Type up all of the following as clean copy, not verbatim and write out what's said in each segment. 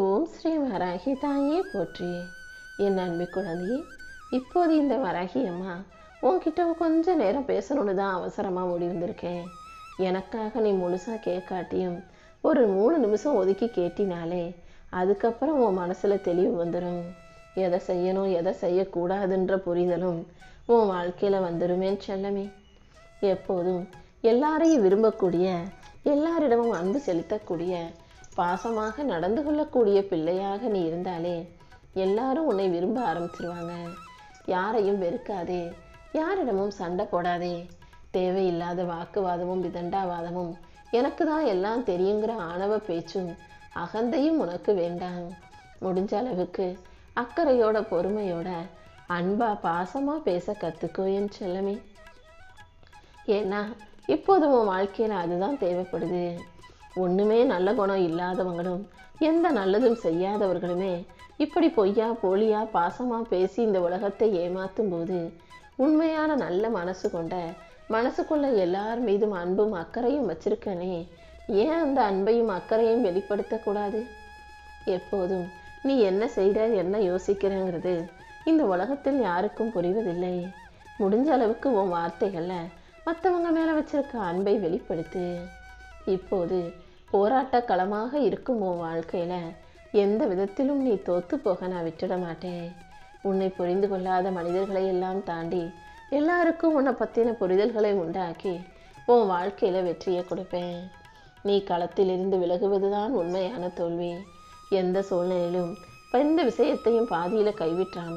ஓம் ஸ்ரீ வராகி தாயே போற்றி. என் அன்பு குழந்தையே, இப்போது இந்த வராகி அம்மா உன்கிட்ட கொஞ்ச நேரம் பேசணும்னு தான் அவசரமாக ஓடி வந்திருக்கேன். எனக்காக நீ முழுசாக கேட்காட்டியும் ஒரு 3 நிமிஷம் ஒதுக்கி கேட்டினாலே அதுக்கப்புறம் உன் மனசில் தெளிவு வந்துடும். எதை செய்யணும் எதை செய்யக்கூடாதுன்ற புரிதலும் உன் வாழ்க்கையில் வந்துடுமேன்னு செல்லமே. எப்போதும் எல்லாரையும் விரும்பக்கூடிய, எல்லாரிடமும் அன்பு செலுத்தக்கூடிய, பாசமாக நடந்து கொள்ளக்கூடிய பிள்ளையாக நீ இருந்தாலே எல்லாரும் உன்னை விரும்ப ஆரம்பிச்சிருவாங்க. யாரையும் வெறுக்காதே, யாரிடமும் சண்டை போடாதே. தேவையில்லாத வாக்குவாதமும் விதண்டாவாதமும், எனக்கு தான் எல்லாம் தெரியுங்கிற ஆணவ பேச்சும் அகந்தையும் உனக்கு வேண்டாம். முடிஞ்ச அளவுக்கு அக்கறையோட பொறுமையோட அன்பா பாசமா பேச கத்துக்கோ என் செல்லமே. ஏன்னா இப்போது உன் வாழ்க்கையில் அதுதான் தேவைப்படுது. ஒன்றுமே நல்ல குணம் இல்லாதவங்களும் எந்த நல்லதும் செய்யாதவர்களுமே இப்படி பொய்யா போலியா பாசமாக பேசி இந்த உலகத்தை ஏமாற்றும் போது உண்மையான நல்ல மனசு கொண்ட, மனசுக்குள்ள எல்லார் மீதும் அன்பும் அக்கறையும் வச்சிருக்கனே, ஏன் அந்த அன்பையும் அக்கறையும் வெளிப்படுத்தக்கூடாது? எப்போதும் நீ என்ன செய்கிற என்ன யோசிக்கிறங்கிறது இந்த உலகத்தில் யாருக்கும் புரிவதில்லை. முடிஞ்ச அளவுக்கு உன் வார்த்தைகளில் மற்றவங்க மேலே வச்சிருக்க அன்பை வெளிப்படுத்து. இப்போது போராட்ட களமாக இருக்கும் உன் வாழ்க்கையில் எந்த விதத்திலும் நீ தோத்து போக நான் விட்டுட மாட்டேன். உன்னை புரிந்து கொள்ளாத மனிதர்களை எல்லாம் தாண்டி எல்லாருக்கும் உன்னை பற்றின புரிதல்களை உண்டாக்கி உன் வாழ்க்கையில் வெற்றியை கொடுப்பேன். நீ களத்திலிருந்து விலகுவதுதான் உண்மையான தோல்வி. எந்த சூழ்நிலையிலும் எந்த விஷயத்தையும் பாதியில் கைவிட்டாம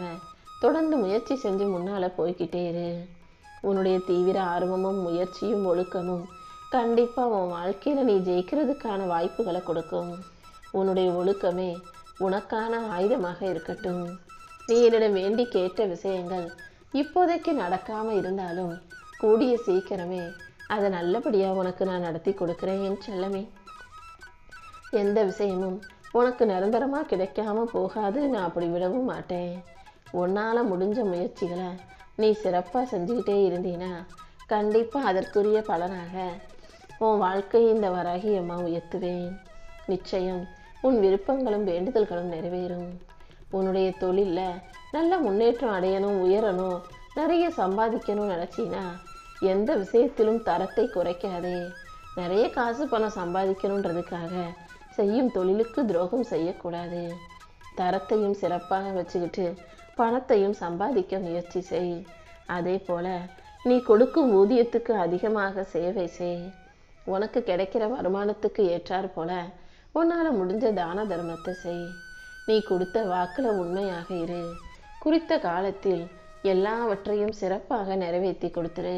தொடர்ந்து முயற்சி செஞ்சு முன்னால் போய்கிட்டே இரு. உன்னுடைய தீவிர ஆர்வமும் முயற்சியும் ஒழுக்கமும் கண்டிப்பாக உன் வாழ்க்கையில் நீ ஜெயிக்கிறதுக்கான வாய்ப்புகளை கொடுக்கும். உன்னுடைய ஒழுக்கமே உனக்கான ஆயுதமாக இருக்கட்டும். நீ என்னிடம் வேண்டி கேட்ட விஷயங்கள் இப்போதைக்கு நடக்காமல் இருந்தாலும் கூடிய சீக்கிரமே அதை நல்லபடியாக உனக்கு நான் நடத்தி கொடுக்குறேன் என் செல்லமே. எந்த விஷயமும் உனக்கு நிரந்தரமாக கிடைக்காம போகாது, நான் அப்படி விடவும் மாட்டேன். உன்னால் முடிஞ்ச முயற்சிகளை நீ சிறப்பாக செஞ்சுக்கிட்டே இருந்தீன்னா கண்டிப்பாக அதற்குரிய பலனாக உன் வாழ்க்கையை இந்த வராகி அம்மா உயர்த்துவேன். நிச்சயம் உன் விருப்பங்களும் வேண்டுதல்களும் நிறைவேறும். உன்னுடைய தொழிலில் நல்ல முன்னேற்றம் அடையணும், உயரணும், நிறைய சம்பாதிக்கணும்னு நினச்சின்னா எந்த விஷயத்திலும் தரத்தை குறைக்காதே. நிறைய காசு பணம் சம்பாதிக்கணுன்றதுக்காக செய்யும் தொழிலுக்கு துரோகம் செய்யக்கூடாது. தரத்தையும் சிறப்பாக வச்சுக்கிட்டு பணத்தையும் சம்பாதிக்க முயற்சி செய். அதே போல் நீ கொடுக்கும் ஊதியத்துக்கு அதிகமாக சேவை செய். உனக்கு கிடைக்கிற வருமானத்துக்கு ஏற்றாற் போல உன்னால் முடிஞ்ச தான தர்மத்தை செய். நீ கொடுத்த வாக்கில் உண்மையாக இரு. குறித்த காலத்தில் எல்லாவற்றையும் சிறப்பாக நிறைவேற்றி கொடுத்துரு.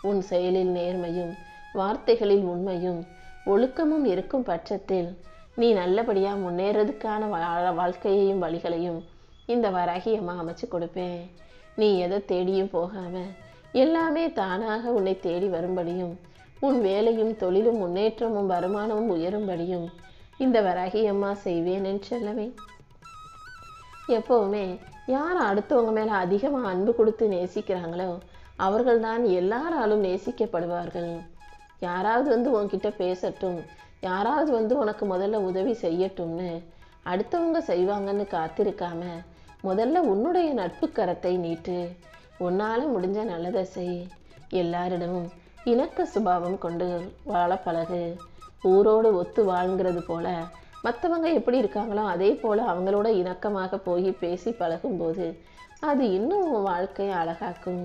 உன் செயலில் நேர்மையும் வார்த்தைகளில் உண்மையும் ஒழுக்கமும் இருக்கும் பட்சத்தில் நீ நல்லபடியாக முன்னேறதுக்கான வாழ்க்கையையும் வழிகளையும் இந்த வராகி அம்மா அமைச்சு கொடுப்பேன். நீ எதை தேடியும் போகாம எல்லாமே தானாக உன்னை தேடி வரும்படியும், உன் வேலையும் தொழிலும் முன்னேற்றமும் வருமானமும் உயரும்படியும் இந்த வராகி அம்மா செய்வேன் என்று செல்லவே. எப்போவுமே யார் அடுத்தவங்க மேலே அதிகமாக அன்பு கொடுத்து நேசிக்கிறாங்களோ அவர்கள்தான் எல்லாராலும் நேசிக்கப்படுவார்கள். யாராவது உன்கிட்ட பேசட்டும், யாராவது உனக்கு முதல்ல உதவி செய்யட்டும்னு அடுத்தவங்க செய்வாங்கன்னு காத்திருக்காம முதல்ல உன்னுடைய நட்பு கரத்தை நீட்டு. உன்னால் முடிஞ்ச நல்லதை செய். எல்லாரிடமும் இணக்க சுபாவம் கொண்டு வாழ பழகு. ஊரோடு ஒத்து வாழ்ங்கிறது போல மற்றவங்க எப்படி இருக்காங்களோ அதே போல் அவங்களோட இணக்கமாக போய் பேசி பழகும்போது அது இன்னும் உன் வாழ்க்கையை அழகாக்கும்.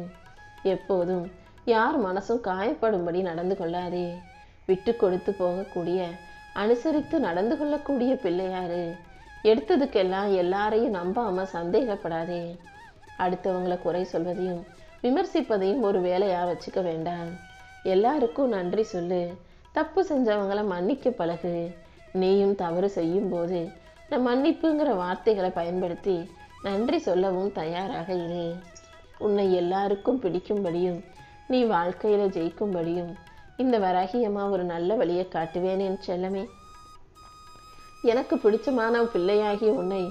எப்போதும் யார் மனசும் காயப்படும்படி நடந்து கொள்ளாதே. விட்டு கொடுத்து போகக்கூடிய, அனுசரித்து நடந்து கொள்ளக்கூடிய பிள்ளையாரு. எடுத்ததுக்கெல்லாம் எல்லாரையும் நம்பாமல் சந்தேகப்படாதே. அடுத்தவங்களை குறை சொல்வதையும் விமர்சிப்பதையும் ஒரு வேலையாக வச்சுக்க வேண்டாம். எல்லாருக்கும் நன்றி சொல்லு. தப்பு செஞ்சவங்களை மன்னிக்க பழகு. நீயும் தவறு செய்யும் போது மன்னிப்புங்கிற வார்த்தைகளை பயன்படுத்தி நன்றி சொல்லவும் தயாராக இரு. உன்னை எல்லாருக்கும் பிடிக்கும்படியும் நீ வாழ்க்கையில் ஜெயிக்கும்படியும் இந்த வராகி அம்மா ஒரு நல்ல வழியை காட்டுவேனேன் செல்லமே. எனக்கு பிடிச்சமான பிள்ளையாகி உன்னை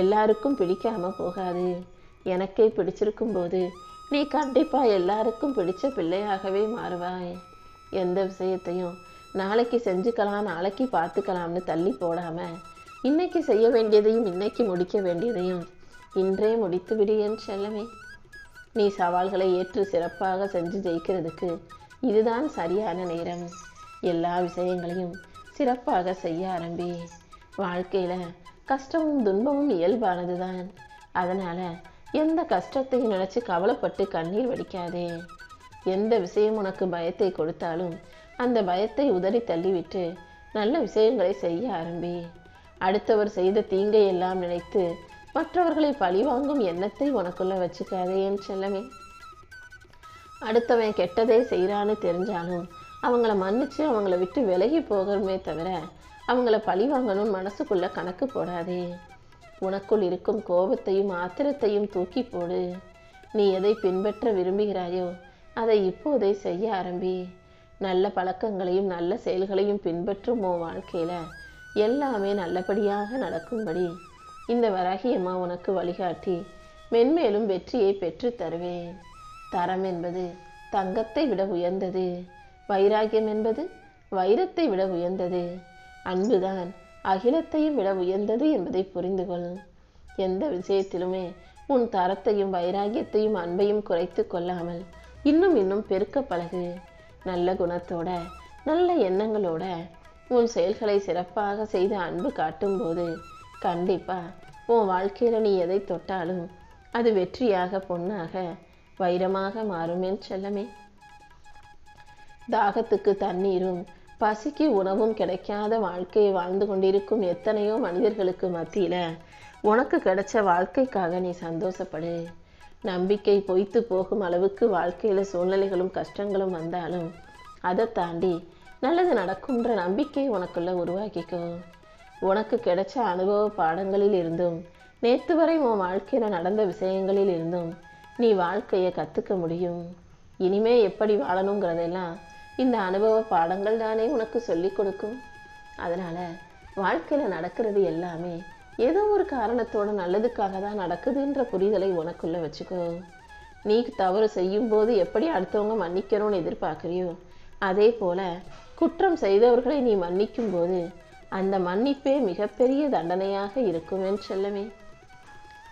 எல்லாருக்கும் பிடிக்காம போகாது. எனக்கே பிடிச்சிருக்கும் போது நீ கண்டிப்பாக எல்லாருக்கும் பிடிச்ச பிள்ளையாகவே மாறுவாய். எந்த விஷயத்தையும் நாளைக்கு செஞ்சுக்கலாம், நாளைக்கு பார்த்துக்கலாம்னு தள்ளி போடாமல் இன்னைக்கு செய்ய வேண்டியதையும் இன்னைக்கு முடிக்க வேண்டியதையும் இன்றே முடித்து விடு என் செல்லமே. நீ சவால்களை ஏற்று சிறப்பாக செஞ்சு ஜெயிக்கிறதுக்கு இதுதான் சரியான நேரம். எல்லா விஷயங்களையும் சிறப்பாக செய்ய ஆரம்பி. வாழ்க்கையில கஷ்டமும் துன்பமும் இயல்பானது தான். அதனால எந்த கஷ்டத்தையும் நினைச்சு கவலைப்பட்டு கண்ணீர் வடிக்காதே. எந்த விஷயம் உனக்கு பயத்தை கொடுத்தாலும் அந்த பயத்தை உதறி தள்ளிவிட்டு நல்ல விஷயங்களை செய்ய ஆரம்பி. அடுத்தவர் செய்த தீங்கை எல்லாம் நினைத்து மற்றவர்களை பழிவாங்கும் எண்ணத்தை உனக்குள்ள வச்சுக்காதே என் செல்லமே. அடுத்தவன் கெட்டதே செய்கிறான்னு தெரிஞ்சாலும் அவங்கள மன்னிச்சு அவங்கள விட்டு விலகி போகணுமே தவிர அவங்கள பழி வாங்கணும்னு மனசுக்குள்ள கணக்கு போடாதே. உனக்குள் இருக்கும் கோபத்தையும் ஆத்திரத்தையும் தூக்கி போடு. நீ எதை பின்பற்ற விரும்புகிறாயோ அதை இப்போதே செய்ய ஆரம்பி. நல்ல பழக்கங்களையும் நல்ல செயல்களையும் பின்பற்றும் உன் வாழ்க்கையில எல்லாமே நல்லபடியாக நடக்கும்படி இந்த வராகியம்மா உனக்கு வழிகாட்டி மென்மேலும் வெற்றியை பெற்று தருவேன். தரம் என்பது தங்கத்தை விட உயர்ந்தது. வைராகியம் என்பது வைரத்தை விட உயர்ந்தது. அன்புதான் அகிலத்தையும் விட உயர்ந்தது என்பதை புரிந்து கொள். எந்த விஷயத்திலுமே உன் தரத்தையும் வைராகியத்தையும் அன்பையும் குறைத்து கொள்ளாமல் இன்னும் இன்னும் பெருக்க பழகு. நல்ல குணத்தோட நல்ல எண்ணங்களோட உன் செயல்களை சிறப்பாக செய்து அன்பு காட்டும் போது கண்டிப்பா உன் வாழ்க்கையில நீ எதை தொட்டாலும் அது வெற்றியாக பொன்னாக வைரமாக மாறும் என் செல்லமே. தாகத்துக்கு தண்ணீரும் பசிக்கு உணவும் கிடைக்காத வாழ்க்கையை வாழ்ந்து கொண்டிருக்கும் எத்தனையோ மனிதர்களுக்கு மத்தியில உனக்கு கிடைச்ச வாழ்க்கைக்காக நீ சந்தோஷப்படு. நம்பிக்கை பொய்த்து போகும் அளவுக்கு வாழ்க்கையில சூழ்நிலைகளும் கஷ்டங்களும் வந்தாலும் அதை தாண்டி நல்லது நடக்கும்ன்ற நம்பிக்கை உனக்குள்ள உருவாக்கிக்கோ. உனக்கு கிடைச்ச அனுபவ பாடங்களில் இருந்தும் நேற்று வரை உன் வாழ்க்கையில நடந்த விஷயங்களில் இருந்தும் நீ வாழ்க்கையை கத்துக்க முடியும். இனிமே எப்படி வாழணுங்கிறதெல்லாம் இந்த அனுபவ பாடங்கள் தானே உனக்கு சொல்லி கொடுக்கும். அதனால வாழ்க்கையில நடக்கிறது எல்லாமே ஏதோ ஒரு காரணத்தோட நல்லதுக்காக தான் நடக்குதுன்ற புரிதலை உனக்குள்ள வச்சுக்கோ. நீ தவறு செய்யும் போது எப்படி அடுத்தவங்க மன்னிக்கணும்னு எதிர்பார்க்குறியோ அதே போல குற்றம் செய்தவர்களை நீ மன்னிக்கும் போது அந்த மன்னிப்பே மிகப்பெரிய தண்டனையாக இருக்கும் என் செல்லமே.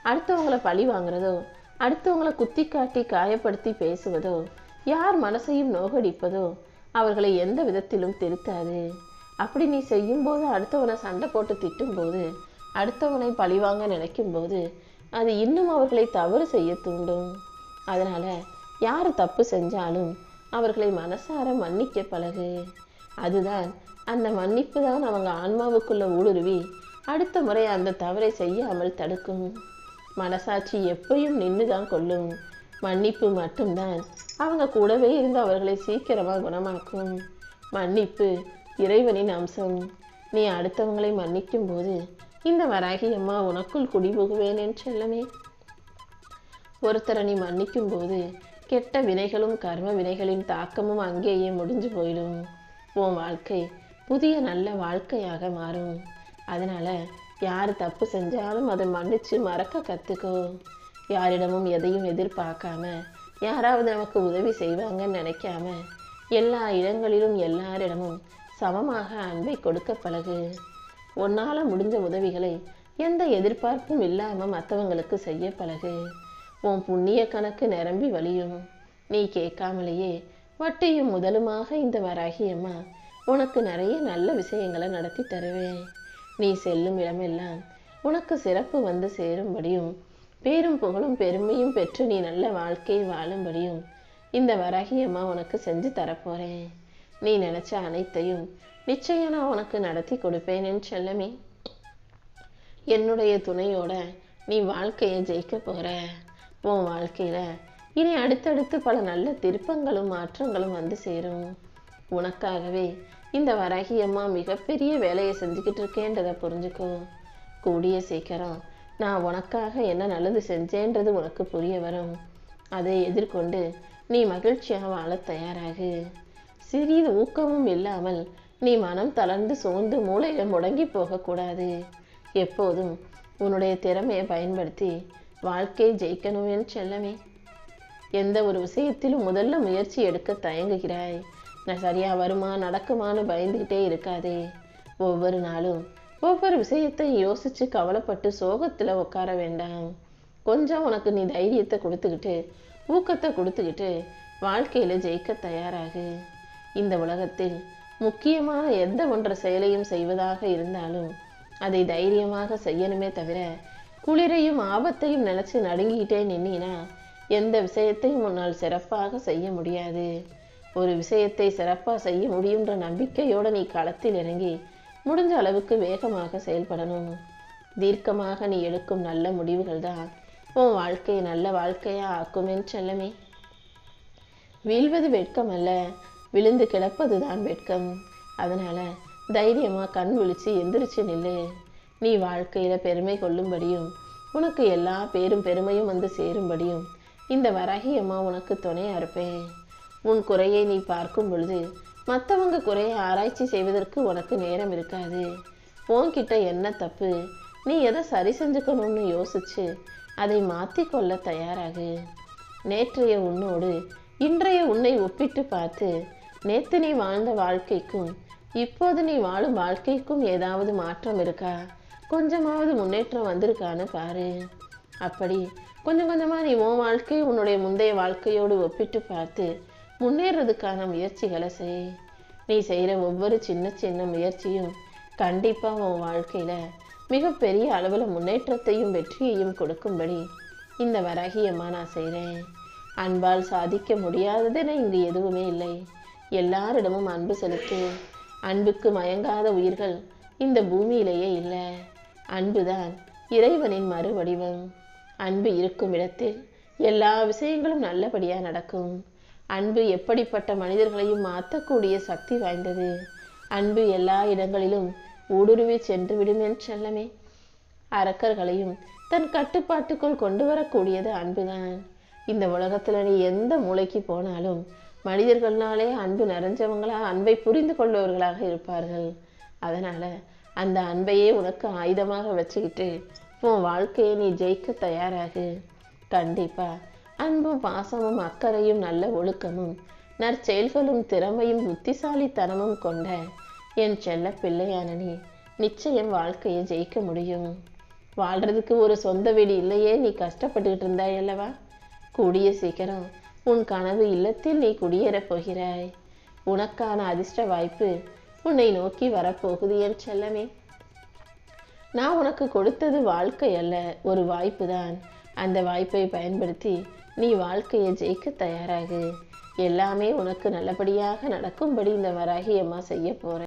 அடுத்தவங்களை பழி வாங்குறதோ அடுத்தவங்களை குத்தி காட்டி காயப்படுத்தி பேசுவதோ யார் மனசையும் நோகடிப்பதோ அவர்களை எந்த விதத்திலும் திருத்தாது. அப்படி நீ செய்யும் போது அடுத்தவனை சண்டை போட்டு திட்டும் போது அடுத்தவனை பழிவாங்க நினைக்கும் போது அது இன்னும் அவர்களை தவறு செய்ய தூண்டும். அதனால யார் தப்பு செஞ்சாலும் அவர்களை மனசார மன்னிக்க பழகு. அதுதான் அந்த மன்னிப்பு தான் அவங்க ஆன்மாவுக்குள்ள ஊடுருவி அடுத்த முறை அந்த தவறை செய்யாமல் தடுக்கும். மனசாட்சி எப்பயும் நின்றுதான் கொள்ளும். மன்னிப்பு மட்டும்தான் அவங்க கூடவே இருந்து அவர்களை சீக்கிரமா குணமாக்கும். மன்னிப்பு இறைவனின் அம்சம். நீ அடுத்தவங்களை மன்னிக்கும் போது இந்த வராகி அம்மா உனக்குள் குடிபுகுவேன் என் செல்லமே. ஒருத்தரை நீ மன்னிக்கும் போது கெட்ட வினைகளும் கர்ம வினைகளின் தாக்கமும் அங்கேயே முடிஞ்சு போயிடும். உன் வாழ்க்கை புதிய நல்ல வாழ்க்கையாக மாறும். அதனால யார் தப்பு செஞ்சாலும் அதை மன்னிச்சு மறக்க கத்துக்கோ. யாரிடமும் எதையும் எதிர்பார்க்காம யாராவது நமக்கு உதவி செய்வாங்கன்னு நினைக்காம எல்லா இடங்களிலும் எல்லாரிடமும் சமமாக அன்பை கொடுக்க பழகு. உன்னால முடிஞ்ச உதவிகளை எந்த எதிர்பார்ப்பும் இல்லாம மற்றவங்களுக்கு செய்ய பழகு. உன் புண்ணிய கணக்கு நிரம்பி வழியும். நீ கேட்காமலேயே வட்டியும் முதலுமாக இந்த வராகி அம்மா உனக்கு நிறைய நல்ல விஷயங்களை நடத்தி தருவேன். நீ செல்லும் இடமெல்லாம் உனக்கு சிறப்பு வந்து சேரும்படியும் பேரும் புகழும் பெருமையும் பெற்று நீ நல்ல வாழ்க்கையை வாழும்படியும் இந்த வராகி அம்மா உனக்கு செஞ்சு தரப்போறேன். நீ நினைச்ச அனைத்தையும் நிச்சயம் நான் உனக்கு நடத்தி கொடுப்பேன் என் செல்லமே. என்னுடைய துணையோட நீ வாழ்க்கையை ஜெயிக்க போற. உன் வாழ்க்கையில இனி அடுத்தடுத்து பல நல்ல திருப்பங்களும் மாற்றங்களும் வந்து சேரும். உனக்காகவே இந்த வராகி அம்மா மிகப்பெரிய வேலையை செஞ்சுக்கிட்டு இருக்கேன்றதை புரிஞ்சுக்கோ. கூடிய சீக்கிரம் நான் உனக்காக என்ன நல்லது செஞ்சேன்றது உனக்கு புரிய வரும். அதை எதிர்கொண்டு நீ மகிழ்ச்சியாக வாழ தயாராகு. சிறிது ஊக்கமும் இல்லாமல் நீ மனம் தளர்ந்து சோர்ந்து மூளையில முடங்கி போகக்கூடாது. எப்போதும் உன்னுடைய திறமையை பயன்படுத்தி வாழ்க்கையை ஜெயிக்கணும் என் செல்லமே. எந்த ஒரு விஷயத்திலும் முதல்ல முயற்சி எடுக்க தயங்குகிறாய். நான் சரியா வருமா நடக்குமான்னு பயந்துகிட்டே இருக்காதே. ஒவ்வொரு நாளும் ஒவ்வொரு விஷயத்தையும் யோசிச்சு கவலைப்பட்டு சோகத்துல உட்கார வேண்டாம். கொஞ்சம் உனக்கு நீ தைரியத்தை கொடுத்துக்கிட்டு ஊக்கத்தை கொடுத்துக்கிட்டு வாழ்க்கையில ஜெயிக்க தயாராகு. இந்த உலகத்தில் முக்கியமான எந்த ஒன்ற செயலையும் செய்வதாக இருந்தாலும் அதை தைரியமாக செய்யணுமே தவிர குளிரையும் ஆபத்தையும் நினைச்சு நடுங்கிக்கிட்டே நின்னா எந்த விஷயத்தையும் உன்னால் சிறப்பாக செய்ய முடியாது. ஒரு விஷயத்தை சிறப்பா செய்ய முடியுன்ற நம்பிக்கையோட நீ களத்தில் இறங்கி முடிஞ்ச அளவுக்கு வேகமாக செயல்படணும். தீர்க்கமாக நீ எடுக்கும் நல்ல முடிவுகள் தான் உன் வாழ்க்கையை நல்ல வாழ்க்கையா ஆக்கும் என் செல்லமே. வீழ்வது வெட்கம் அல்ல, விழுந்து கிடப்பதுதான் வெட்கம். அதனால தைரியமா கண் விழிச்சு எந்திரிச்சு நில்லு. நீ வாழ்க்கையில பெருமை கொள்ளும்படியும் உனக்கு எல்லா பேரும் பெருமையும் வந்து சேரும்படியும் இந்த வராகி அம்மா உனக்கு துணையா இருப்பேன். உன் குறையை நீ பார்க்கும் பொழுது மற்றவங்க குறையை ஆராய்ச்சி செய்வதற்கு உனக்கு நேரம் இருக்காது. உன்கிட்ட என்ன தப்பு, நீ எதை சரி செஞ்சுக்கணும்னு யோசிச்சு அதை மாற்றிக்கொள்ள தயாராகு. நேற்றைய உன்னோடு இன்றைய உன்னை ஒப்பிட்டு பார்த்து நேற்று நீ வாழ்ந்த வாழ்க்கைக்கும் இப்போது நீ வாழும் வாழ்க்கைக்கும் ஏதாவது மாற்றம் இருக்கா, கொஞ்சமாவது முன்னேற்றம் வந்திருக்கான்னு பாரு. அப்படி கொஞ்சம் கொஞ்சமாக நீ உன் வாழ்க்கையை உன்னுடைய முந்தைய வாழ்க்கையோடு ஒப்பிட்டு பார்த்து முன்னேறதுக்கான முயற்சிகளை செய். நீ செய்கிற ஒவ்வொரு சின்ன சின்ன முயற்சியும் கண்டிப்பாக உன் வாழ்க்கையில் மிகப்பெரிய அளவில் முன்னேற்றத்தையும் வெற்றியையும் கொடுக்கும்படி இந்த வராகியம்மா நான் செய்கிறேன். அன்பால் சாதிக்க முடியாததுன்னு இங்கு எதுவுமே இல்லை. எல்லாரிடமும் அன்பு செலுத்து. அன்புக்கு மயங்காத உயிர்கள் இந்த பூமியிலேயே இல்லை. அன்புதான் இறைவனின் மறுவடிவம். அன்பு இருக்கும் இடத்தில் எல்லா விஷயங்களும் நல்லபடியாக நடக்கும். அன்பு எப்படிப்பட்ட மனிதர்களையும் மாற்றக்கூடிய சக்தி வாய்ந்தது. அன்பு எல்லா இடங்களிலும் ஊடுருவி சென்று விடும் என் செல்லமே. அரக்கர்களையும் தன் கட்டுப்பாட்டுக்குள் கொண்டு வரக்கூடியது அன்புதான். இந்த உலகத்துல நீ எந்த மூளைக்கு போனாலும் மனிதர்கள்னாலே அன்பு நிறைஞ்சவங்களா, அன்பை புரிந்து கொள்பவர்களாக இருப்பார்கள். அதனால அந்த அன்பையே உனக்கு ஆயுதமாக வச்சுக்கிட்டு உன் வாழ்க்கையை நீ ஜெயிக்க தயாராகு. கண்டிப்பா அன்பும் பாசமும் அக்கறையும் நல்ல ஒழுக்கமும் நற்செயல்களும் திறமையும் புத்திசாலித்தனமும் கொண்ட என் செல்ல பிள்ளையான நீ நிச்சயம் வாழ்க்கையை ஜெயிக்க முடியும். வாழ்றதுக்கு ஒரு சொந்த வீடு இல்லையே நீ கஷ்டப்பட்டுக்கிட்டு இருந்தாய் அல்லவா? கூடிய சீக்கிரம் உன் கனவு இல்லத்தில் நீ குடியேறப் போகிறாய். உனக்கான அதிர்ஷ்ட வாய்ப்பு உன்னை நோக்கி வரப்போகுது என் செல்லமே. நான் உனக்கு கொடுத்தது வாழ்க்கை அல்ல, ஒரு வாய்ப்பு தான். அந்த வாய்ப்பை பயன்படுத்தி நீ வாழ்க்கையை ஜெயிக்க தயாராகு. எல்லாமே உனக்கு நல்லபடியாக நடக்கும்படி இந்த வராகி அம்மா செய்ய போறேன்.